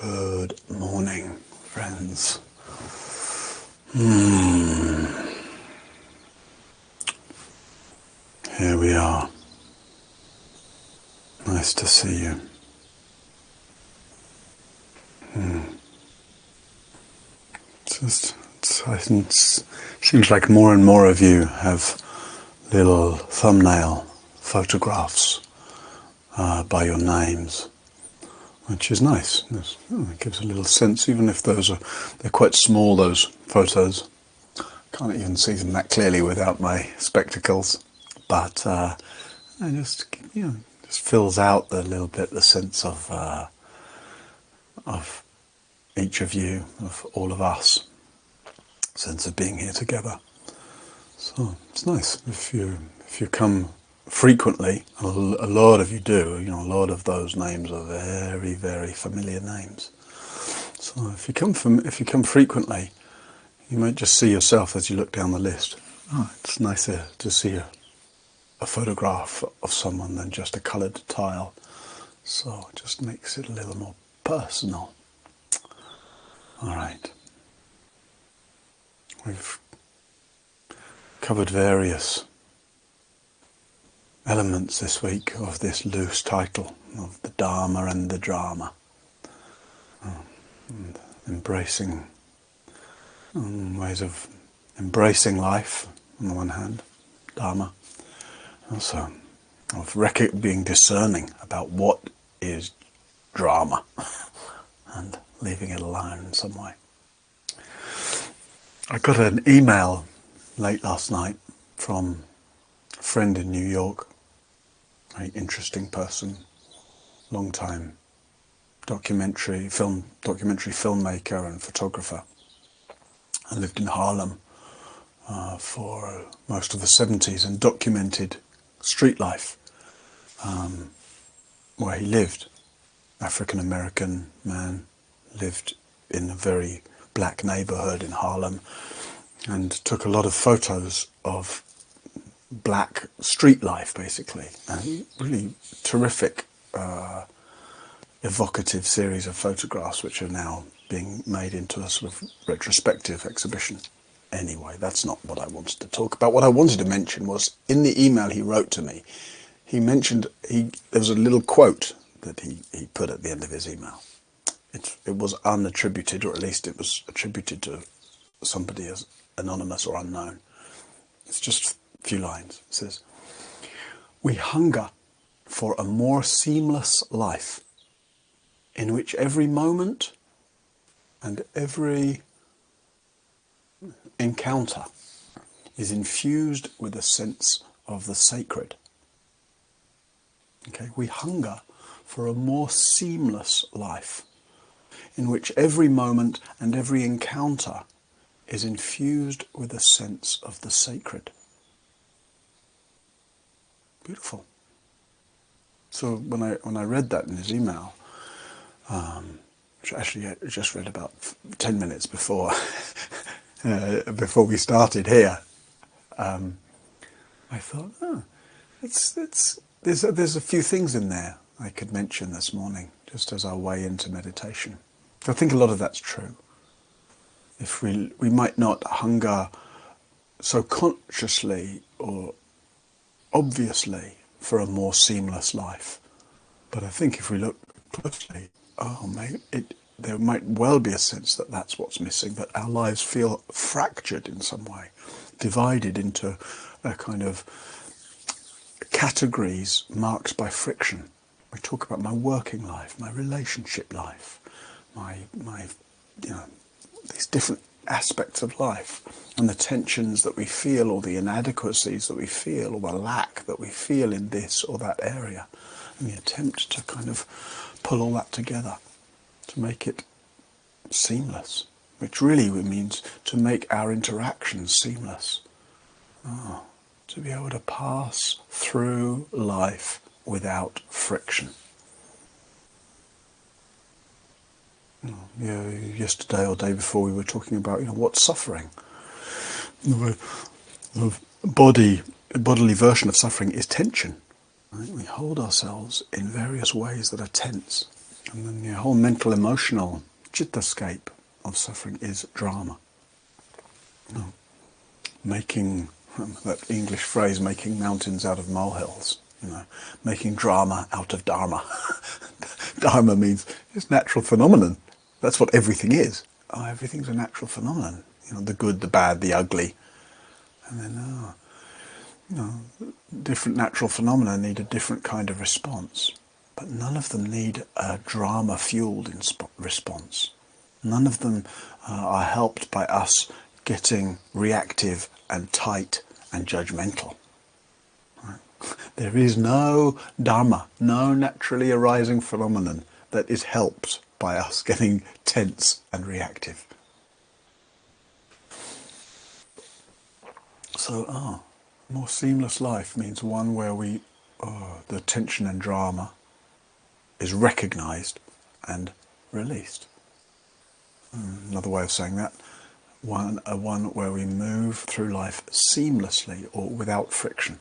Good morning, friends. Here we are. Nice to see you. It seems like more and more of you have little thumbnail photographs by your names, which is nice. It gives a little sense, even if they're quite small, those photos. Can't even see them that clearly without my spectacles, but it just fills out a little bit the sense of each of you, of all of us, sense of being here together. So it's nice if you come frequently. A lot of you do. A lot of those names are very, very familiar names. So if you come frequently, you might just see yourself as you look down the list. Oh, it's nicer to see a photograph of someone than just a coloured tile. So it just makes it a little more personal. All right. We've covered various elements this week of this loose title of the Dharma and the Drama. And embracing ways of embracing life on the one hand, Dharma, also of being discerning about what is drama and leaving it alone in some way. I got an email late last night from a friend in New York, a very interesting person, long-time documentary filmmaker and photographer. I lived in Harlem for most of the 70s and documented street life where he lived. African-American man, lived in a very black neighborhood in Harlem and took a lot of photos of black street life, basically. And really terrific, evocative series of photographs which are now being made into a sort of retrospective exhibition. Anyway, that's not what I wanted to talk about. What I wanted to mention was, in the email he wrote to me, he mentioned, there was a little quote that he put at the end of his email. It was unattributed, or at least it was attributed to somebody as anonymous or unknown. It's just a few lines. It says, "We hunger for a more seamless life in which every moment and every encounter is infused with a sense of the sacred." Okay, we hunger for a more seamless life in which every moment and every encounter is infused with a sense of the sacred. Beautiful. So when I read that in his email, which actually I just read about 10 minutes before before we started here, I thought, there's a few things in there I could mention this morning, just as our way into meditation. I think a lot of that's true. If we might not hunger so consciously or obviously for a more seamless life, but I think if we look closely, there might well be a sense that that's what's missing, that our lives feel fractured in some way, divided into a kind of categories marked by friction. We talk about my working life, my relationship life, my these different aspects of life, and the tensions that we feel, or the inadequacies that we feel, or the lack that we feel in this or that area, and the attempt to kind of pull all that together to make it seamless, which really means to make our interactions seamless. To be able to pass through life without friction. Yesterday or day before we were talking about what's suffering. The bodily version of suffering is tension. Right? We hold ourselves in various ways that are tense. And then the whole mental, emotional chittascape of suffering is drama. Making, that English phrase, making mountains out of molehills, making drama out of Dharma. Dharma means it's natural phenomenon. That's what everything is. Everything's a natural phenomenon. The good, the bad, the ugly. And then, different natural phenomena need a different kind of response. But none of them need a drama-fueled response. None of them are helped by us getting reactive and tight and judgmental. Right? There is no Dharma, no naturally arising phenomenon that is helped by us getting tense and reactive. So, a more seamless life means one where the tension and drama is recognized and released. Another way of saying that, one where we move through life seamlessly or without friction.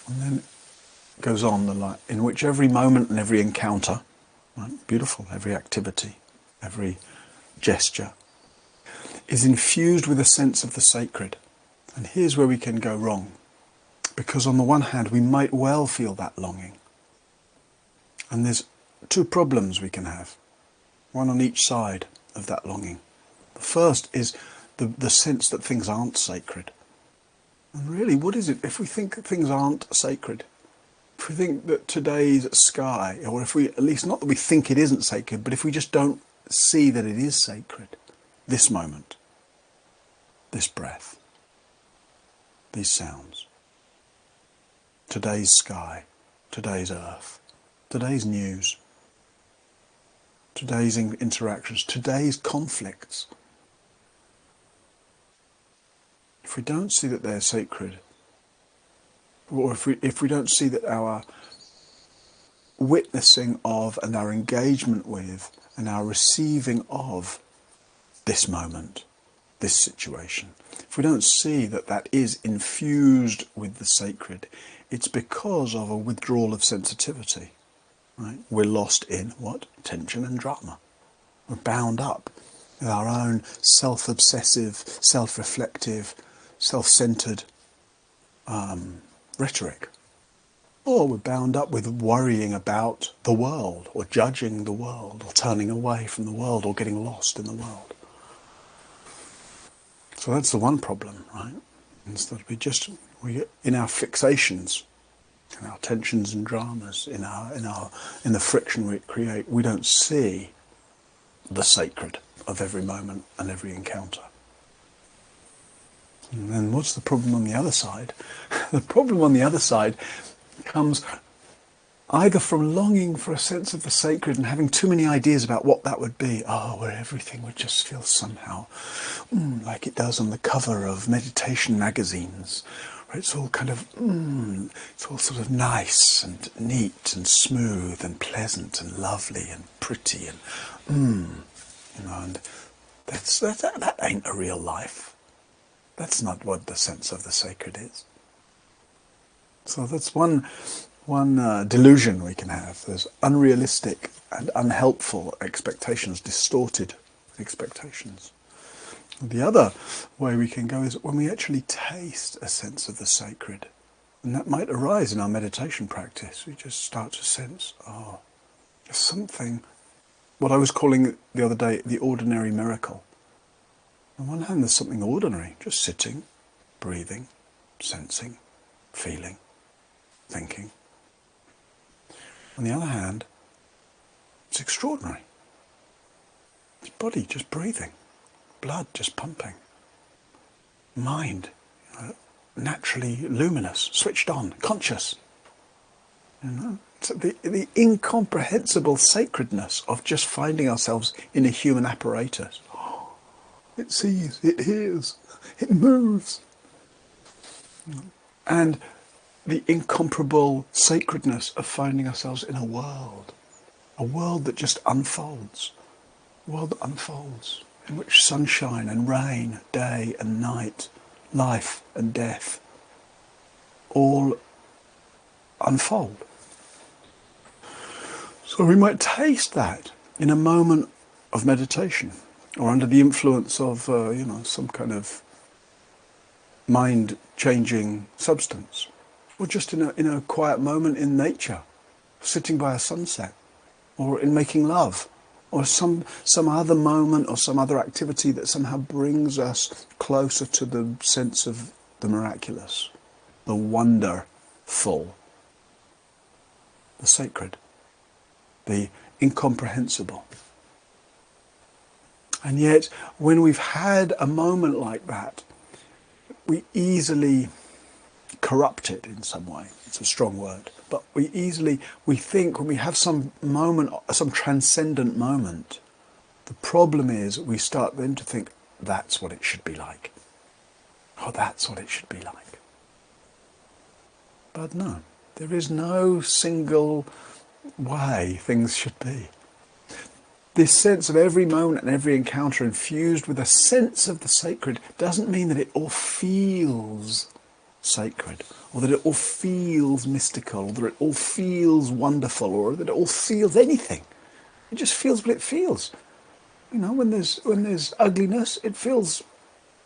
And then it goes on, in which every moment and every encounter, right, beautiful, every activity, every gesture, is infused with a sense of the sacred. And here's where we can go wrong. Because on the one hand, we might well feel that longing. And there's two problems we can have, one on each side of that longing. The first is the sense that things aren't sacred. And really, what is it? If we think that things aren't sacred, if we think that today's sky, or if we, at least not that we think it isn't sacred, but if we just don't see that it is sacred, this moment, this breath, these sounds, today's sky, today's earth, today's news, today's interactions, today's conflicts. If we don't see that they're sacred, or if we don't see that our witnessing of and our engagement with and our receiving of this moment, this situation, if we don't see that that is infused with the sacred, it's because of a withdrawal of sensitivity. Right? We're lost in what? Tension and drama. We're bound up with our own self-obsessive, self-reflective, self-centered rhetoric. Or we're bound up with worrying about the world, or judging the world, or turning away from the world, or getting lost in the world. So that's the one problem, right? Is that we in our fixations, in our tensions and dramas, in the friction we create, we don't see the sacred of every moment and every encounter. And then what's the problem on the other side? The problem on the other side comes either from longing for a sense of the sacred and having too many ideas about what that would be. Where everything would just feel somehow like it does on the cover of meditation magazines. Where it's all kind of, it's all sort of nice and neat and smooth and pleasant and lovely and pretty and, and that ain't a real life. That's not what the sense of the sacred is. So that's one delusion we can have. There's unrealistic and unhelpful expectations, distorted expectations. The other way we can go is when we actually taste a sense of the sacred. And that might arise in our meditation practice. We just start to sense, there's something, what I was calling the other day, the ordinary miracle. On one hand, there's something ordinary, just sitting, breathing, sensing, feeling, thinking. On the other hand, it's extraordinary. It's body just breathing, blood just pumping, mind naturally luminous, switched on, conscious. It's the incomprehensible sacredness of just finding ourselves in a human apparatus. It sees, it hears, it moves. And the incomparable sacredness of finding ourselves in a world that just unfolds, a world that unfolds, in which sunshine and rain, day and night, life and death, all unfold. So we might taste that in a moment of meditation, or under the influence of, some kind of mind-changing substance, or just in a quiet moment in nature, sitting by a sunset, or in making love, or some other moment or some other activity that somehow brings us closer to the sense of the miraculous, the wonderful, the sacred, the incomprehensible. And yet, when we've had a moment like that, we easily corrupt it in some way. It's a strong word. But we think when we have some moment, some transcendent moment, the problem is we start then to think, that's what it should be like. Oh, that's what it should be like. But no, there is no single way things should be. This sense of every moment and every encounter infused with a sense of the sacred doesn't mean that it all feels sacred, or that it all feels mystical, or that it all feels wonderful, or that it all feels anything. It just feels what it feels. When there's ugliness, it feels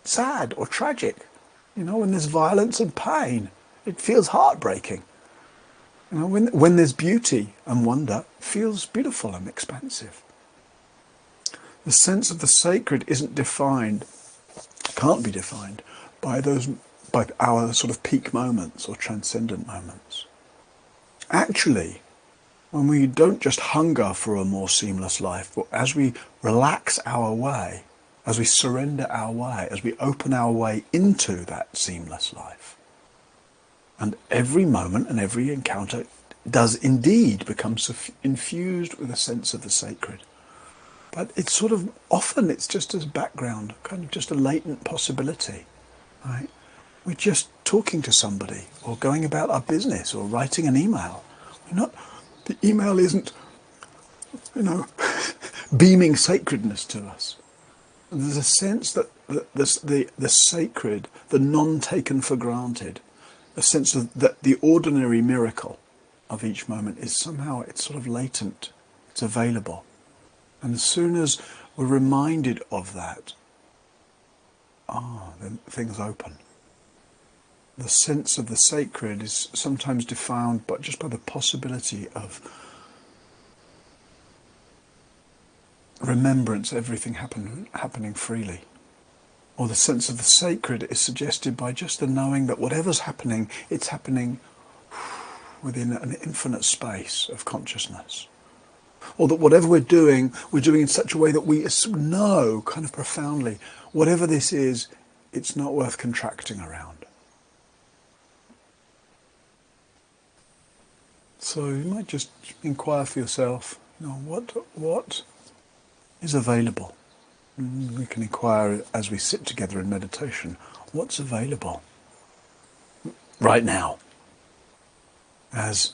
sad or tragic. When there's violence and pain, it feels heartbreaking. When there's beauty and wonder, it feels beautiful and expansive. The sense of the sacred isn't defined, can't be defined by our sort of peak moments or transcendent moments. Actually, when we don't just hunger for a more seamless life, but as we relax our way, as we surrender our way, as we open our way into that seamless life, and every moment and every encounter does indeed become infused with a sense of the sacred. But it's sort of, often it's just as background, kind of just a latent possibility, right? We're just talking to somebody, or going about our business, or writing an email. The email isn't, beaming sacredness to us. There's a sense that the sacred, the non-taken for granted, a sense of that the ordinary miracle of each moment is somehow, it's sort of latent, it's available. And as soon as we're reminded of that, then things open. The sense of the sacred is sometimes defined just by the possibility of remembrance, everything happening freely. Or the sense of the sacred is suggested by just the knowing that whatever's happening, it's happening within an infinite space of consciousness. Or that whatever we're doing in such a way that we know kind of profoundly, whatever this is, it's not worth contracting around. So you might just inquire for yourself, what is available? We can inquire as we sit together in meditation, what's available right now? As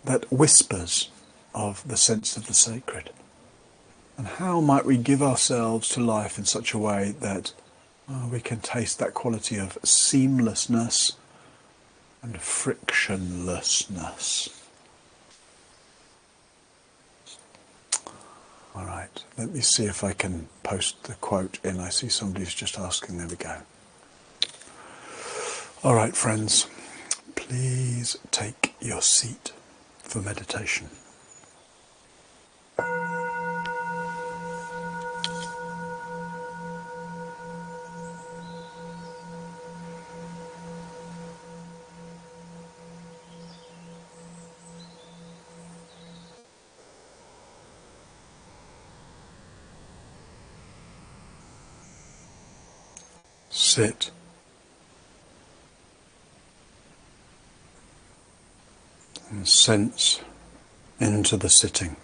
that whispers of the sense of the sacred. And how might we give ourselves to life in such a way that we can taste that quality of seamlessness and frictionlessness. All right, let me see if I can post the quote in. I see somebody's just asking. There we go. All right, friends, please take your seat for meditation. Sit and sense into the sitting.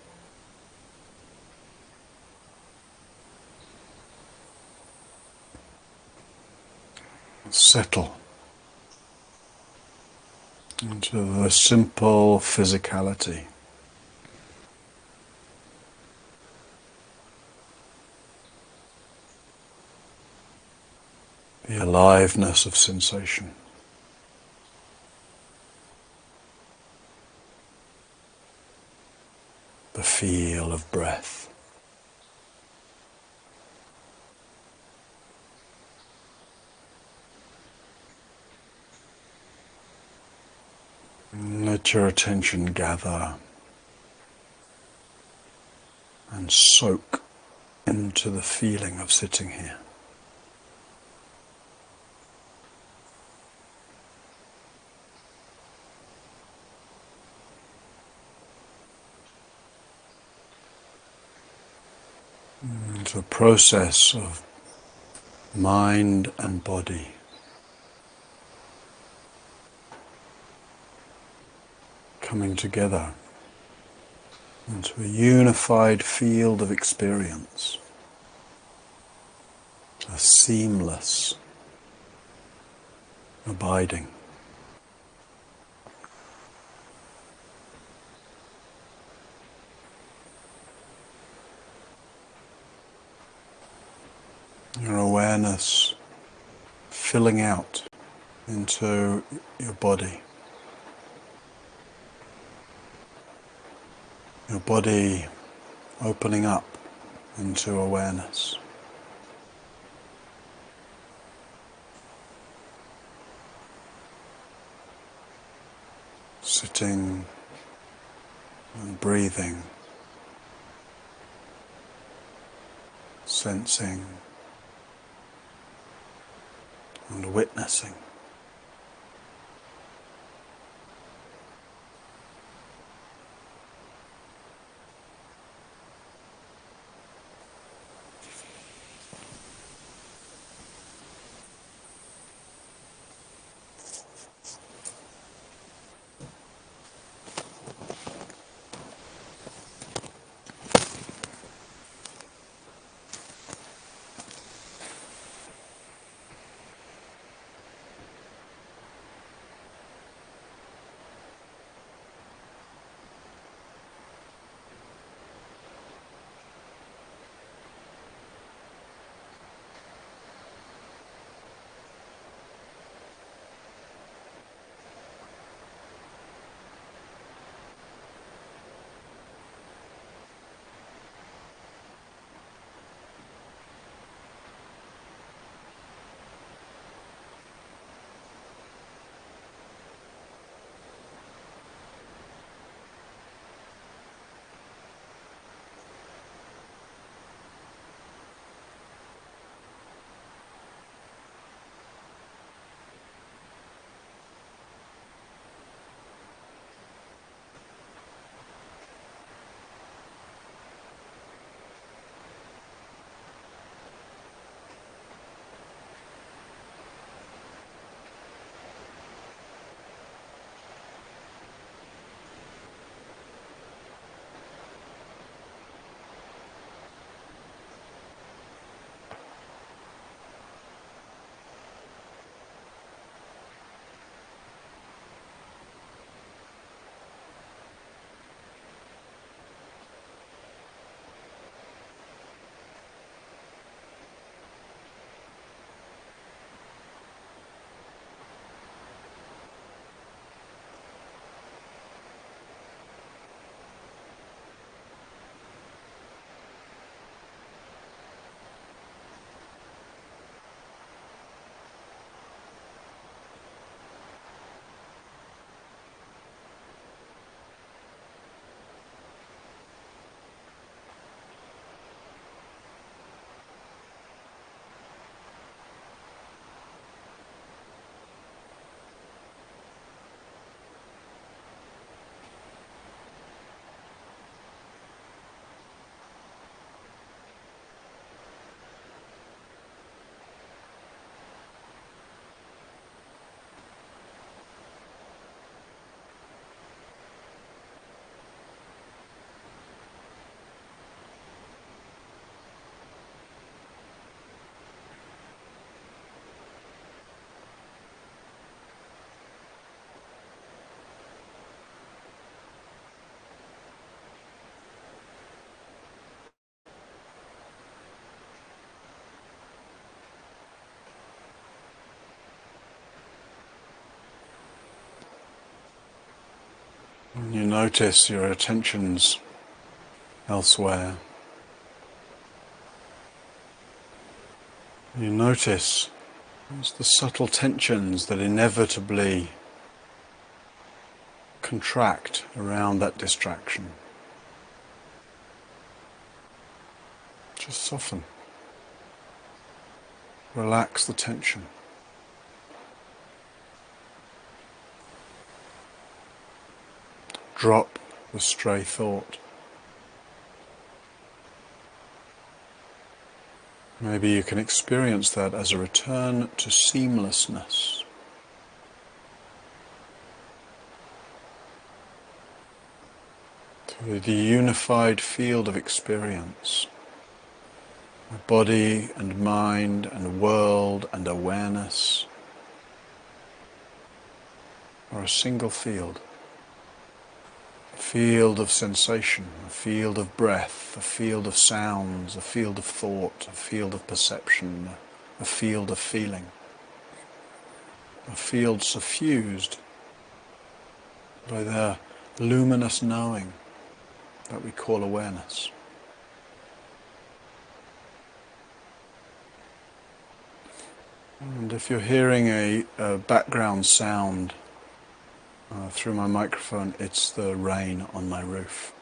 Settle into the simple physicality. The aliveness of sensation. the feel of breath. And let your attention gather and soak into the feeling of sitting here. It's a process of mind and body coming together into a unified field of experience, a seamless abiding. Your awareness filling out into your body. Your body opening up into awareness. Sitting and breathing, sensing and witnessing. You notice your attention's elsewhere. You notice it's the subtle tensions that inevitably contract around that distraction. Just soften. Relax the tension. Drop the stray thought. Maybe you can experience that as a return to seamlessness. To the unified field of experience. Body and mind and world and awareness are a single field. A field of sensation, a field of breath, a field of sounds, a field of thought, a field of perception, a field of feeling. A field suffused by the luminous knowing that we call awareness. And if you're hearing a background sound through my microphone, it's the rain on my roof.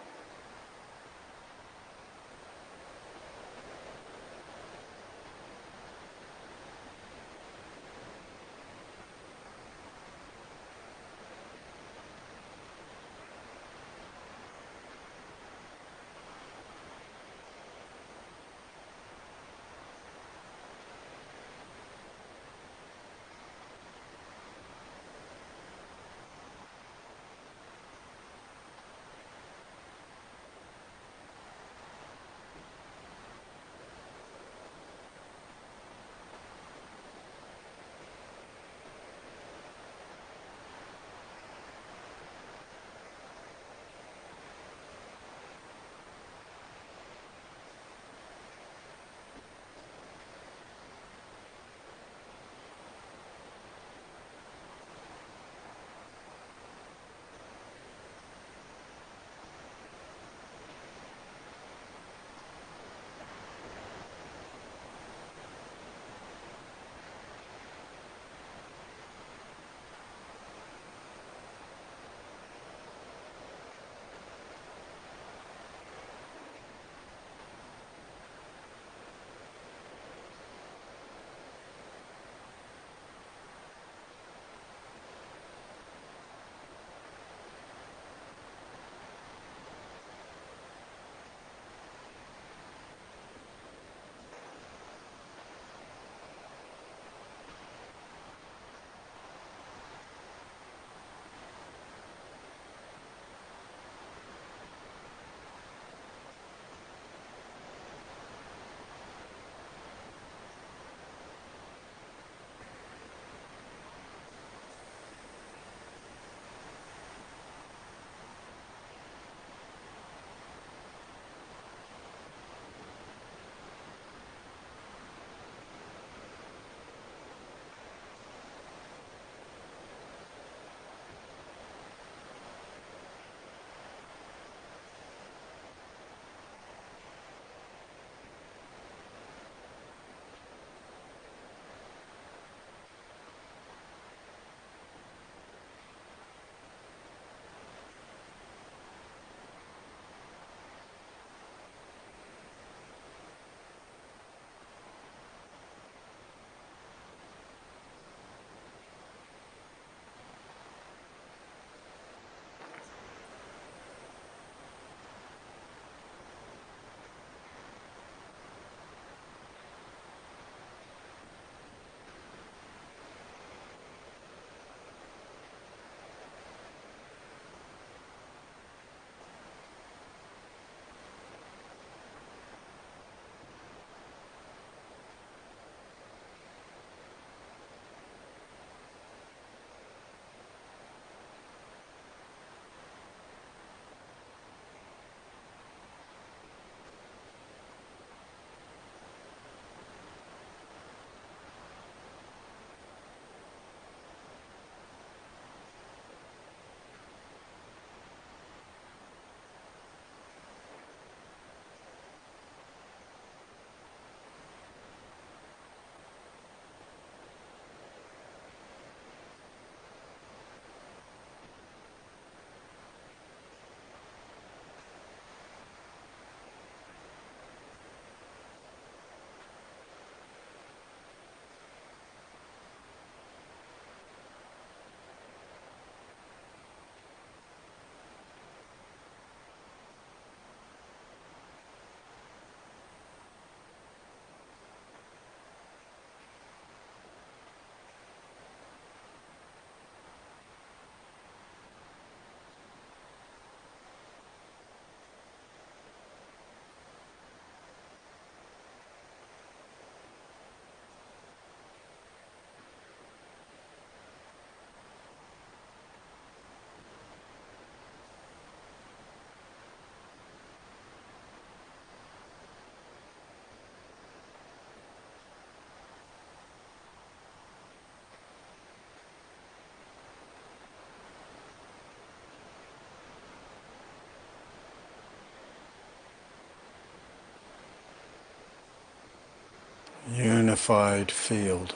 unified field.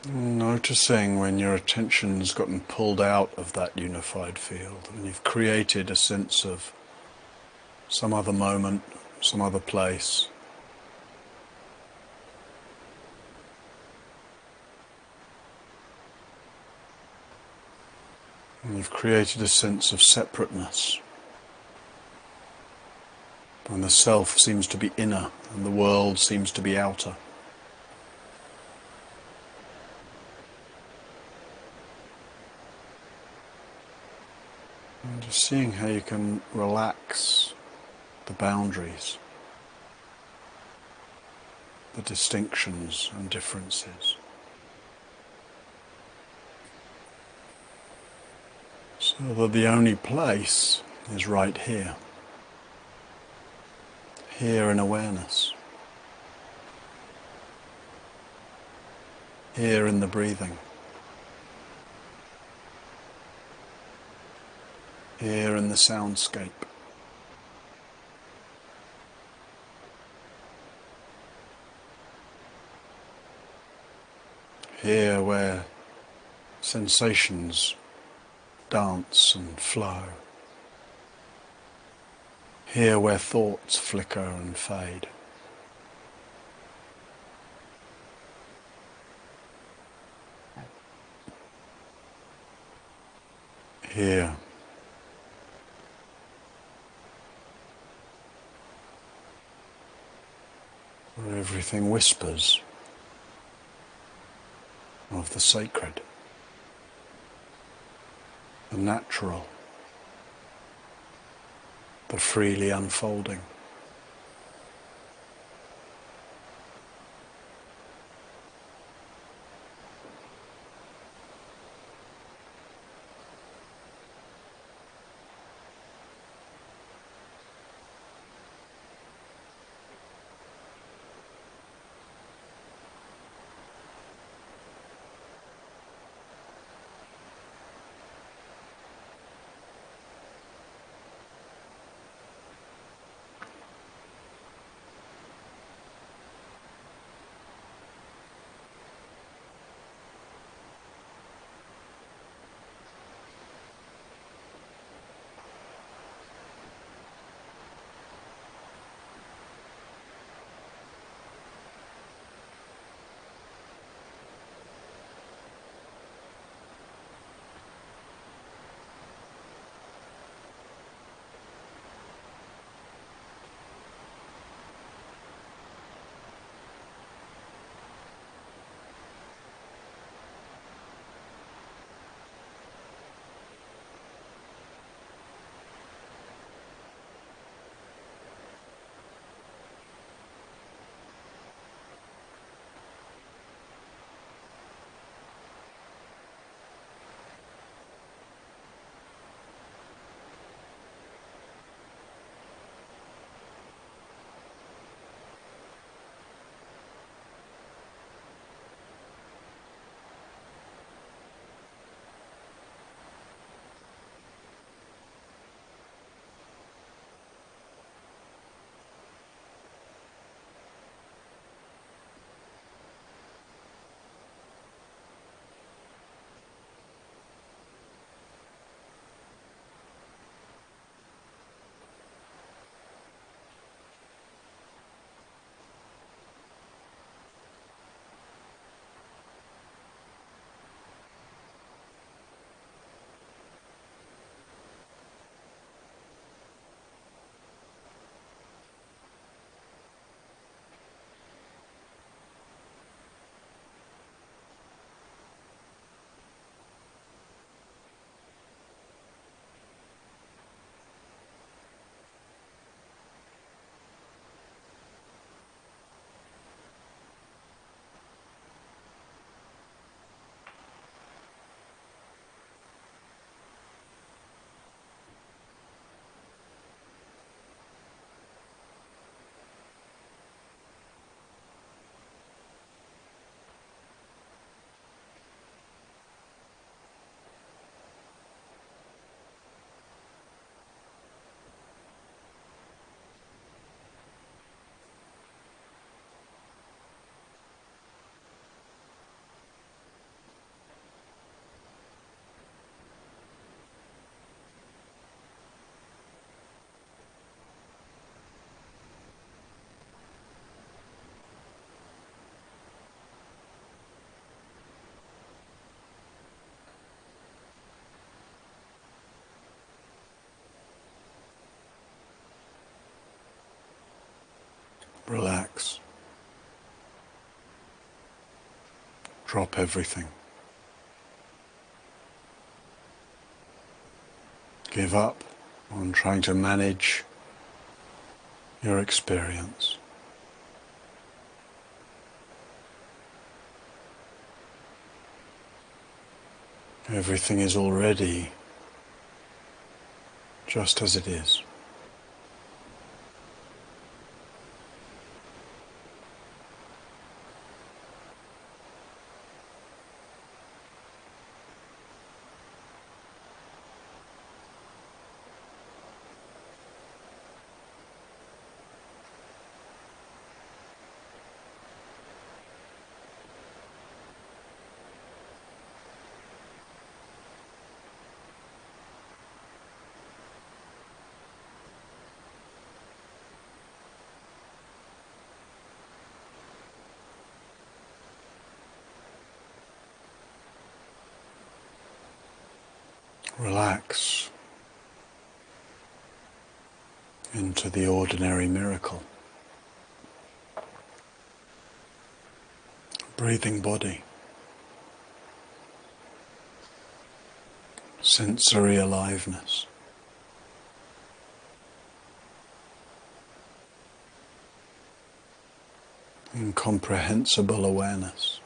Noticing when your attention's gotten pulled out of that unified field and you've created a sense of some other moment, some other place. And you've created a sense of separateness. And the self seems to be inner and the world seems to be outer. And just seeing how you can relax the boundaries, the distinctions and differences. So that the only place is right here. Here in awareness. Here in the breathing. Here in the soundscape. Here where sensations dance and flow. Here where thoughts flicker and fade. Here. Where everything whispers of the sacred, the natural, the freely unfolding. Relax. Drop everything. Give up on trying to manage your experience. Everything is already just as it is. Relax into the ordinary miracle. Breathing body. Sensory aliveness. Incomprehensible awareness.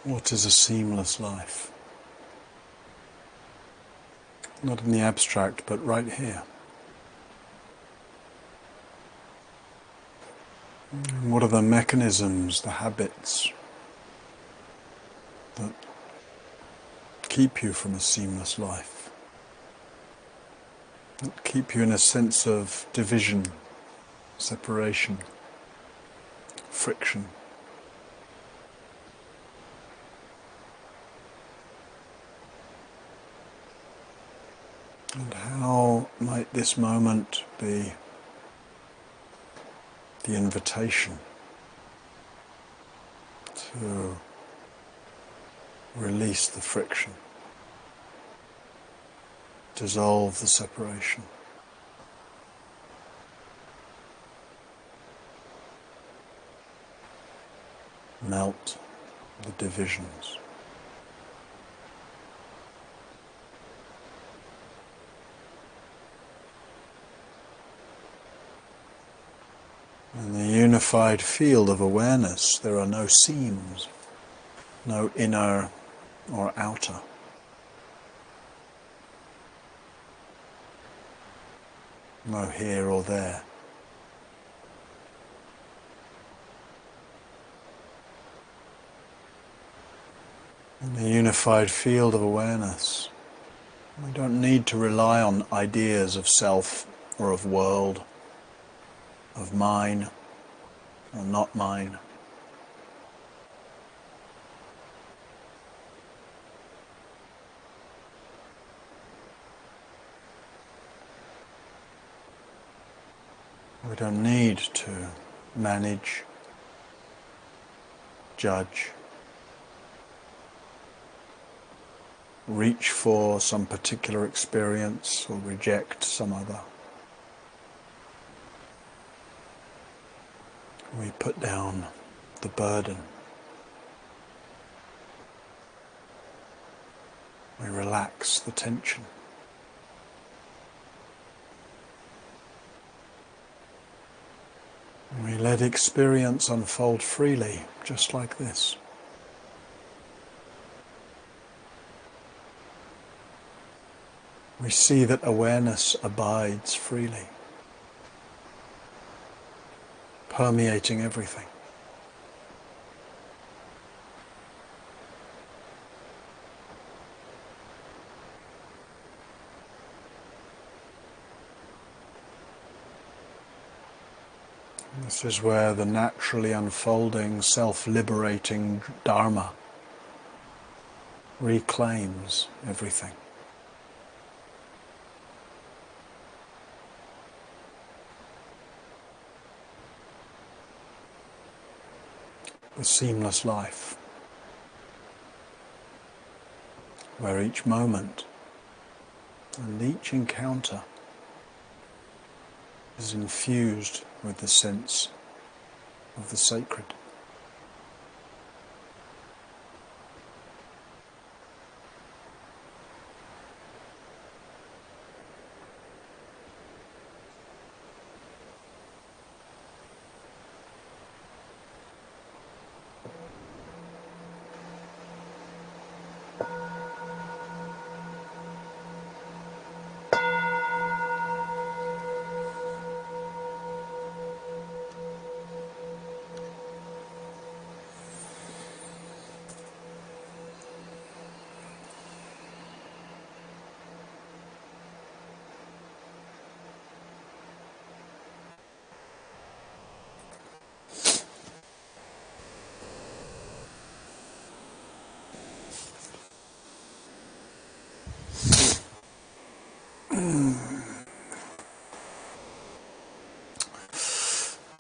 What is a seamless life? Not in the abstract, but right here. And what are the mechanisms, the habits that keep you from a seamless life? That keep you in a sense of division, separation, friction. And how might this moment be the invitation to release the friction, dissolve the separation, melt the divisions. In the unified field of awareness, there are no seams, no inner or outer. No here or there. In the unified field of awareness, we don't need to rely on ideas of self or of world, of mine or not mine. We don't need to manage, judge, reach for some particular experience or reject some other. We put down the burden. We relax the tension. We let experience unfold freely, just like this. We see that awareness abides freely, permeating everything. This is where the naturally unfolding, self-liberating Dharma reclaims everything. The seamless life, where each moment and each encounter is infused with the sense of the sacred.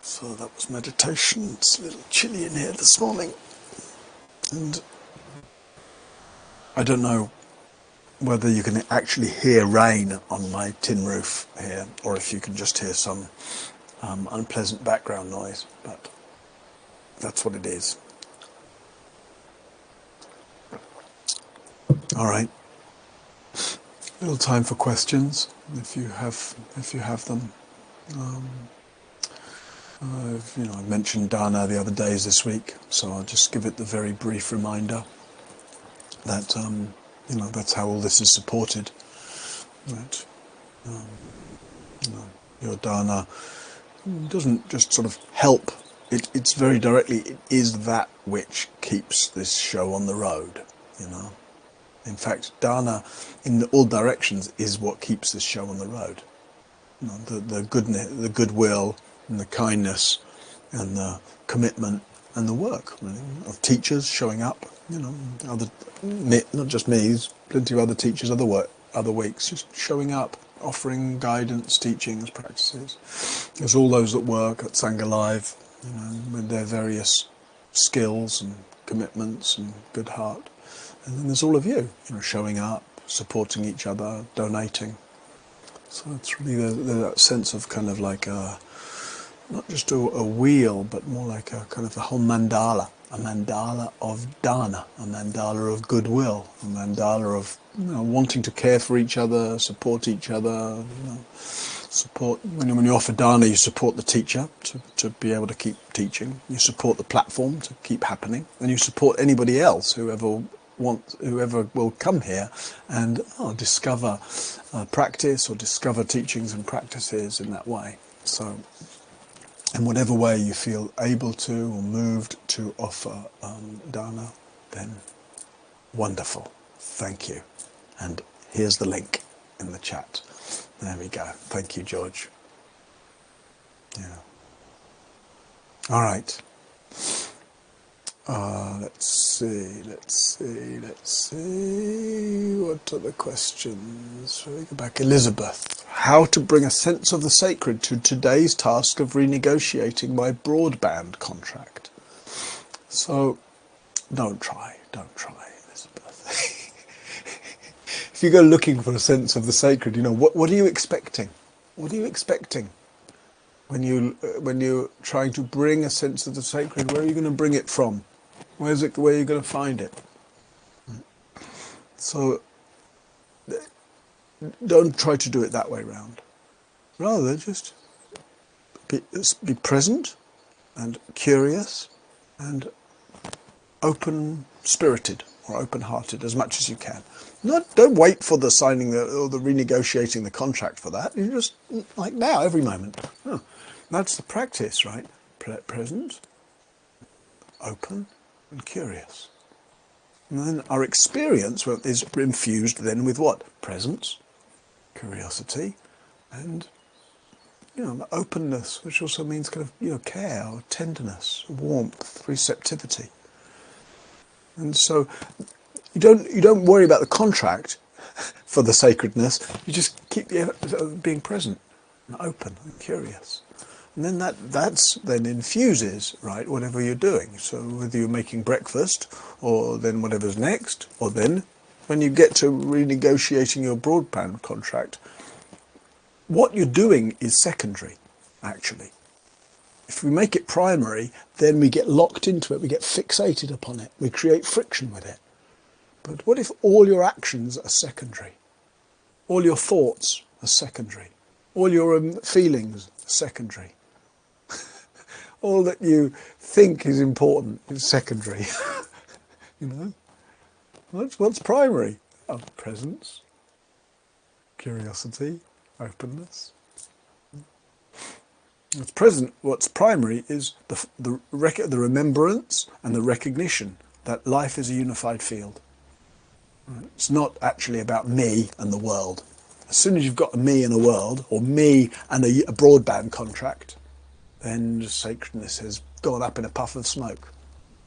So that was meditation. It's a little chilly in here this morning, and I don't know whether you can actually hear rain on my tin roof here, or if you can just hear some unpleasant background noise, but that's what it is. All right. A little time for questions, if you have them. I mentioned Dharma the other days this week, so I'll just give it the very brief reminder that that's how all this is supported. Right? Your Dharma doesn't just sort of help. It's very directly. It is that which keeps this show on the road. In fact, Dharma, in all directions, is what keeps this show on the road. The goodness, the goodwill, and the kindness, and the commitment, and the work really, of teachers showing up. Not just me. There's plenty of other teachers, other weeks, just showing up, offering guidance, teachings, practices. There's all those that work at Sangha Live, with their various skills and commitments and good heart. And then there's all of you, showing up, supporting each other, donating. So it's really that sense of kind of like not just a wheel, but more like a kind of a whole mandala, a mandala of dana, a mandala of goodwill, a mandala of wanting to care for each other, support each other. Support when you offer dana, you support the teacher to be able to keep teaching. You support the platform to keep happening, and you support anybody else whoever will come here and discover practice or discover teachings and practices in that way. So, in whatever way you feel able to or moved to offer dana, then wonderful. Thank you. And here's the link in the chat. There we go. Thank you, George. Yeah. All right. Let's see. What are the questions? Shall we go back? Elizabeth. How to bring a sense of the sacred to today's task of renegotiating my broadband contract. So, don't try, Elizabeth. If you go looking for a sense of the sacred, what are you expecting? What are you expecting when you're trying to bring a sense of the sacred? Where are you going to bring it from? Where are you going to find it? So don't try to do it that way round. Rather, just be present and curious and open-spirited or open-hearted as much as you can. Don't wait for the signing or the renegotiating the contract for that. You just, like now, every moment. That's the practice, right? Present, open, and curious. And then our experience is infused then with what? Presence, curiosity, and openness, which also means kind of care or tenderness, warmth, receptivity. And so you don't worry about the contract for the sacredness. You just keep being present and open and curious. And then that then infuses, right, whatever you're doing. So whether you're making breakfast, or then whatever's next, or then when you get to renegotiating your broadband contract, what you're doing is secondary, actually. If we make it primary, then we get locked into it, we get fixated upon it, we create friction with it. But what if all your actions are secondary? All your thoughts are secondary. All your feelings are secondary. All that you think is important is secondary. What's primary? Presence, curiosity, openness. What's primary is the remembrance and the recognition that life is a unified field. It's not actually about me and the world. As soon as you've got a me and a world, or me and a broadband contract, then sacredness has gone up in a puff of smoke.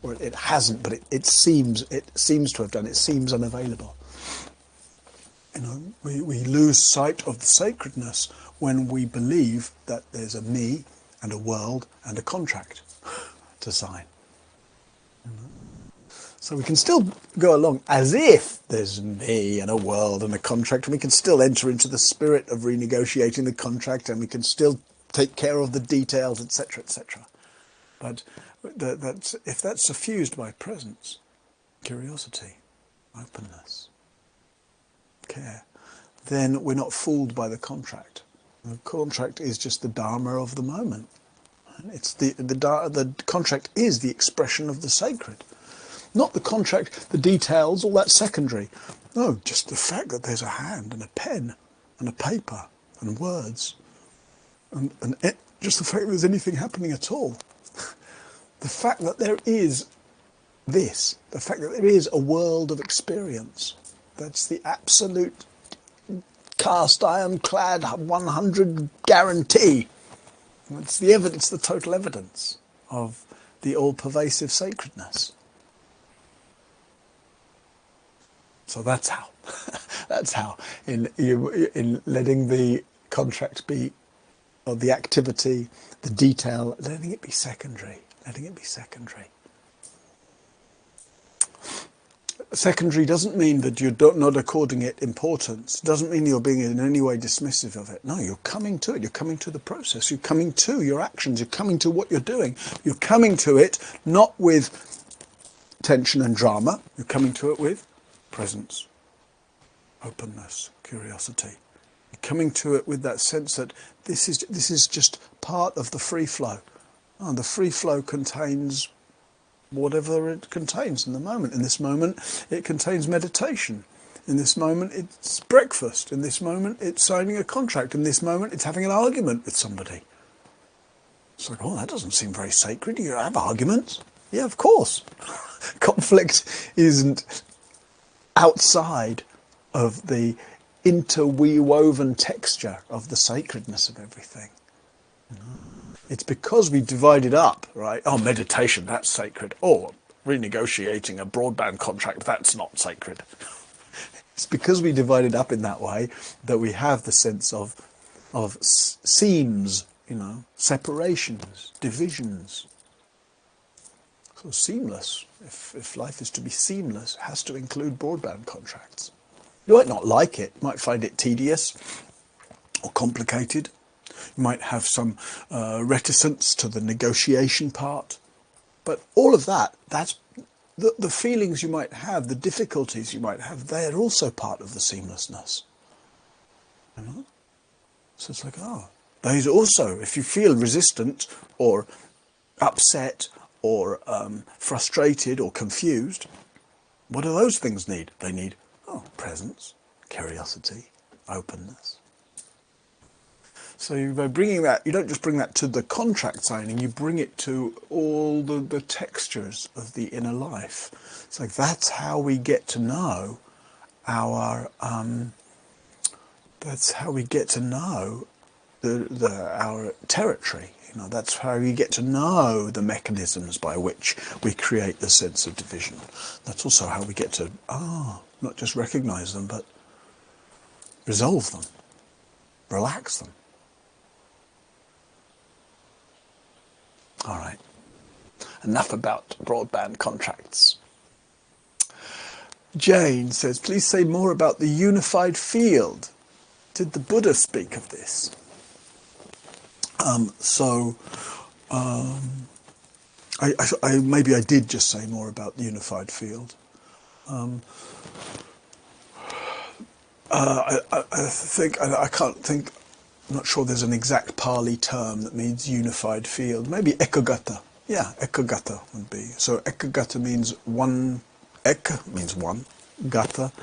Or it hasn't, but it seems to have done. It seems unavailable. We lose sight of the sacredness when we believe that there's a me and a world and a contract to sign. So we can still go along as if there's me and a world and a contract, and we can still enter into the spirit of renegotiating the contract, and we can still take care of the details, etc., etc. But if that's suffused by presence, curiosity, openness, care, then we're not fooled by the contract. The contract is just the Dharma of the moment. It's the contract is the expression of the sacred. Not the contract, the details, all that's secondary. No, just the fact that there's a hand and a pen and a paper and words. And just the fact that there's anything happening at all. The fact that there is this, the fact that there is a world of experience. That's the absolute cast iron clad 100 guarantee. It's the evidence, the total evidence of the all-pervasive sacredness. So that's how, in letting the contract be, or the activity, the detail, letting it be secondary. Secondary doesn't mean that you're not according it importance. It doesn't mean you're being in any way dismissive of it. No, you're coming to it. You're coming to the process. You're coming to your actions. You're coming to what you're doing. You're coming to it not with tension and drama. You're coming to it with presence, openness, curiosity. You're coming to it with that sense that this is just part of the free flow. Oh, the free flow contains whatever it contains in the moment. In this moment, it contains meditation. In this moment, it's breakfast. In this moment, it's signing a contract. In this moment, it's having an argument with somebody. It's like, oh, that doesn't seem very sacred. You have arguments? Yeah, of course. Conflict isn't outside of the interwoven texture of the sacredness of everything. It's because we divided up, right? Oh, meditation, that's sacred. Or renegotiating a broadband contract, that's not sacred. It's because we divided up in that way that we have the sense of seams, separations, divisions. So seamless, if life is to be seamless, it has to include broadband contracts. You might not like it, you might find it tedious or complicated. You might have some reticence to the negotiation part. But all of that's the feelings you might have, the difficulties you might have, they're also part of the seamlessness. So it's like, those also, if you feel resistant or upset or frustrated or confused, what do those things need? They need presence, curiosity, openness. So by bringing that, you don't just bring that to the contract signing, you bring it to all the textures of the inner life. It's like that's how we get to know our our territory. That's how we get to know the mechanisms by which we create the sense of division. That's also how we get to not just recognize them, but resolve them, relax them. All right, enough about broadband contracts. Jane says, please say more about the unified field. Did the Buddha speak of this? Maybe I did just say more about the unified field. I'm not sure there's an exact Pali term that means unified field. Maybe ekagata. Yeah, ekagata would be. So ekagata means one. Ek means one. Gata,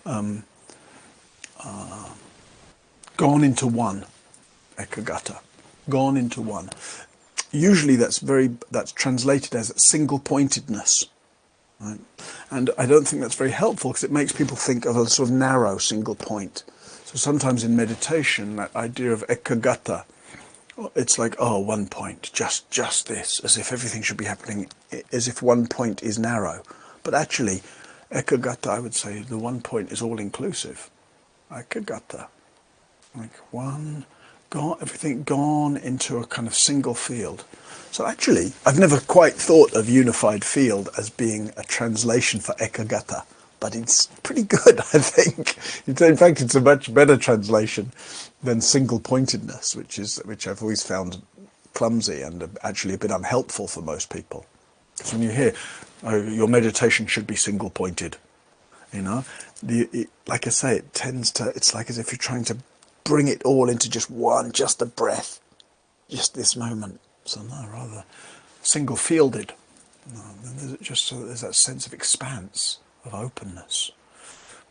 gone into one. Ekagata, gone into one. Usually that's translated as single-pointedness. Right? And I don't think that's very helpful because it makes people think of a sort of narrow single point. So sometimes in meditation, that idea of ekagata, it's like, one point, just this, as if everything should be happening, as if one point is narrow. But actually, ekagata, I would say, the one point is all-inclusive. Ekagata, like everything gone into a kind of single field. So actually, I've never quite thought of unified field as being a translation for ekagata. But it's pretty good, I think. In fact, it's a much better translation than single-pointedness, which I've always found clumsy and actually a bit unhelpful for most people. Because when you hear, your meditation should be single-pointed, like I say, it's like as if you're trying to bring it all into just a breath, just this moment. So no, rather single-fielded. No, there's that sense of expanse, of openness.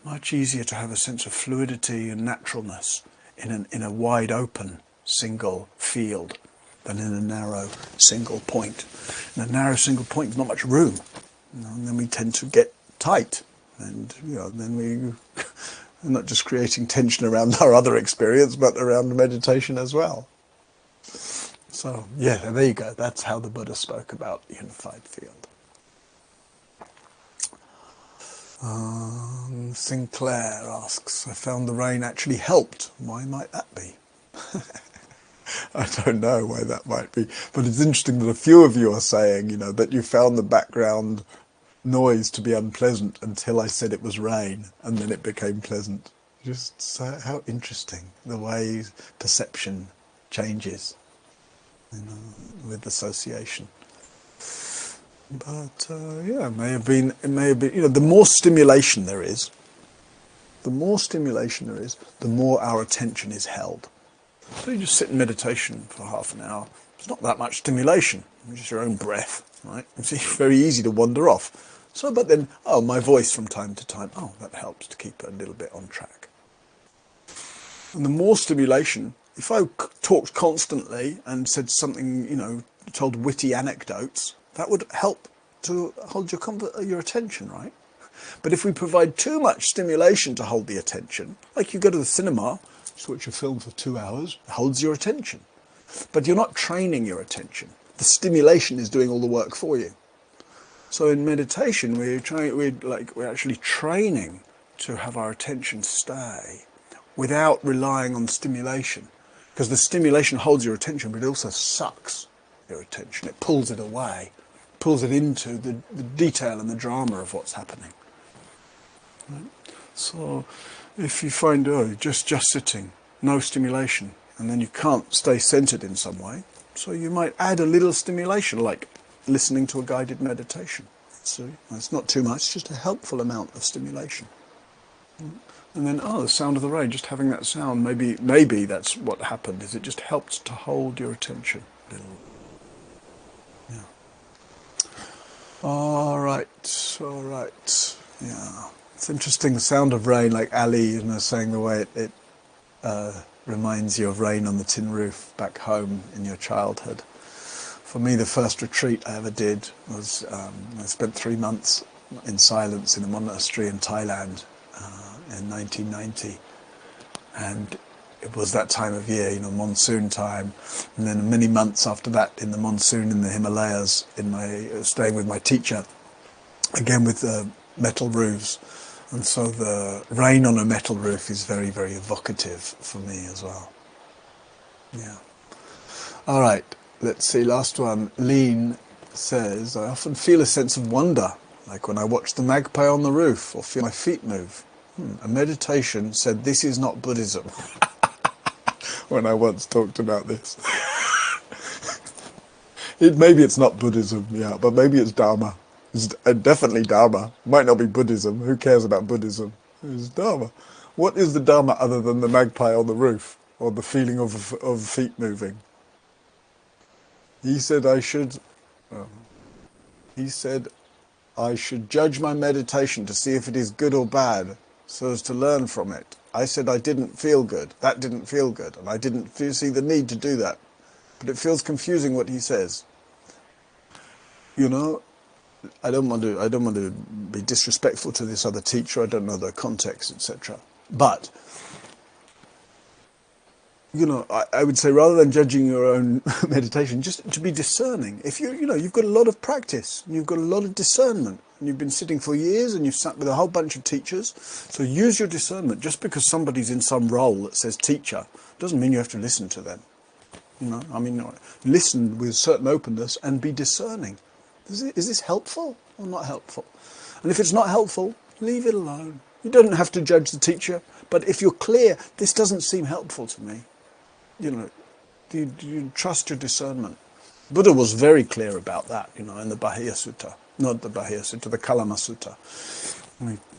Much easier to have a sense of fluidity and naturalness in a wide open single field than in a narrow single point. In a narrow single point, there's not much room, and then we tend to get tight, and then we're not just creating tension around our other experience, but around meditation as well. So yeah, there you go. That's how the Buddha spoke about unified field. Sinclair asks, I found the rain actually helped. Why might that be? I don't know why that might be, but it's interesting that a few of you are saying, that you found the background noise to be unpleasant until I said it was rain, and then it became pleasant. Just so, how interesting the way perception changes, with association. But it may have been. The more stimulation there is, the more our attention is held. So you just sit in meditation for half an hour. It's not that much stimulation. It's just your own breath, right? It's very easy to wander off. So, but then, my voice from time to time. That helps to keep it a little bit on track. And the more stimulation, if I talked constantly and said something, told witty anecdotes, that would help to hold your attention, right? But if we provide too much stimulation to hold the attention, like you go to the cinema, just watch a film for 2 hours, it holds your attention. But you're not training your attention. The stimulation is doing all the work for you. So in meditation, we're actually training to have our attention stay without relying on stimulation. Because the stimulation holds your attention, but it also sucks your attention. It pulls it away, pulls it into the detail and the drama of what's happening. Right? So if you find, just sitting, no stimulation, and then you can't stay centered in some way, so you might add a little stimulation, like listening to a guided meditation. See? It's not too much, just a helpful amount of stimulation. And then, the sound of the rain, just having that sound, maybe that's what happened, is it just helped to hold your attention a little. Yeah. All right. Yeah. It's interesting, the sound of rain, like Ali, saying the way it reminds you of rain on the tin roof back home in your childhood. For me, the first retreat I ever did was, I spent 3 months in silence in a monastery in Thailand in 1990. And it was that time of year, monsoon time. And then many months after that, in the monsoon in the Himalayas, staying with my teacher, again with metal roofs. And so the rain on a metal roof is very, very evocative for me as well. Yeah. All right, let's see, last one. Lean says, I often feel a sense of wonder, like when I watch the magpie on the roof or feel my feet move. A meditation said this is not Buddhism. When I once talked about this. Maybe it's not Buddhism, yeah, but maybe it's Dharma. It's definitely Dharma. Might not be Buddhism. Who cares about Buddhism? It's Dharma. What is the Dharma other than the magpie on the roof or the feeling of feet moving? He said I should judge my meditation to see if it is good or bad, so as to learn from it. I said I didn't feel good. That didn't feel good, and I didn't see the need to do that. But it feels confusing what he says. I don't want to be disrespectful to this other teacher. I don't know the context, etc. But I would say, rather than judging your own meditation, just to be discerning. If you've got a lot of practice, you've got a lot of discernment, and you've been sitting for years, and you've sat with a whole bunch of teachers. So use your discernment. Just because somebody's in some role that says teacher doesn't mean you have to listen to them. Listen with certain openness and be discerning. Is this helpful or not helpful? And if it's not helpful, leave it alone. You don't have to judge the teacher, but if you're clear, this doesn't seem helpful to me, do you trust your discernment? Buddha was very clear about that, in the Bahaya Sutta, not the Bahaya Sutta, the Kalama Sutta.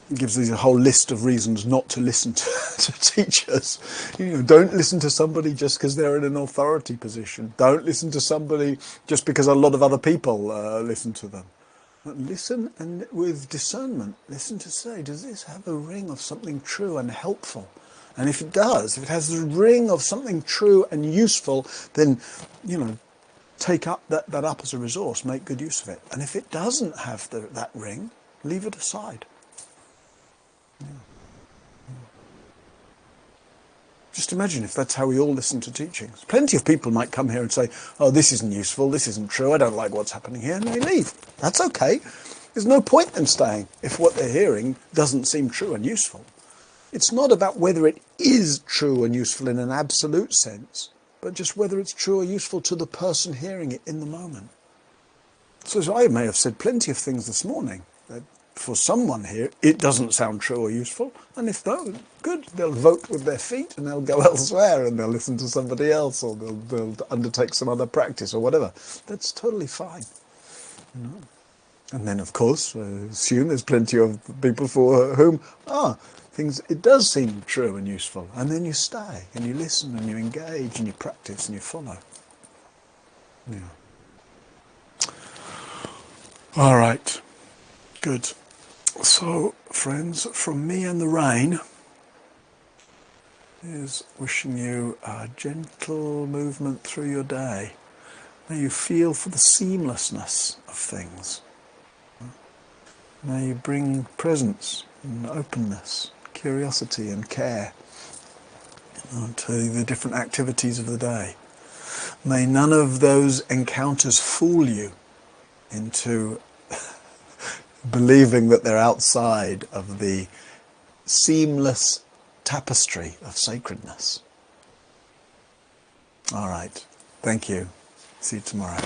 It gives these a whole list of reasons not to listen to teachers. Don't listen to somebody just because they're in an authority position. Don't listen to somebody just because a lot of other people listen to them. But listen, and with discernment, listen to say, does this have a ring of something true and helpful? And if it does, if it has the ring of something true and useful, then, take up that up as a resource, make good use of it. And if it doesn't have that ring, leave it aside. Just imagine if that's how we all listen to teachings. Plenty of people might come here and say, oh, this isn't useful, this isn't true, I don't like what's happening here, and they leave. That's okay. There's no point in staying if what they're hearing doesn't seem true and useful. It's not about whether it is true and useful in an absolute sense, but just whether it's true or useful to the person hearing it in the moment. So as I may have said plenty of things this morning that for someone here, it doesn't sound true or useful. And if no, good, they'll vote with their feet and they'll go elsewhere and they'll listen to somebody else, or they'll undertake some other practice or whatever. That's totally fine. And then, of course, assume there's plenty of people for whom, it does seem true and useful. And then you stay and you listen and you engage and you practice and you follow. Yeah. All right. Good. So, friends, from me and the rain is wishing you a gentle movement through your day. May you feel for the seamlessness of things. May you bring presence and openness, curiosity and care to the different activities of the day. May none of those encounters fool you into believing that they're outside of the seamless tapestry of sacredness. All right. Thank you. See you tomorrow.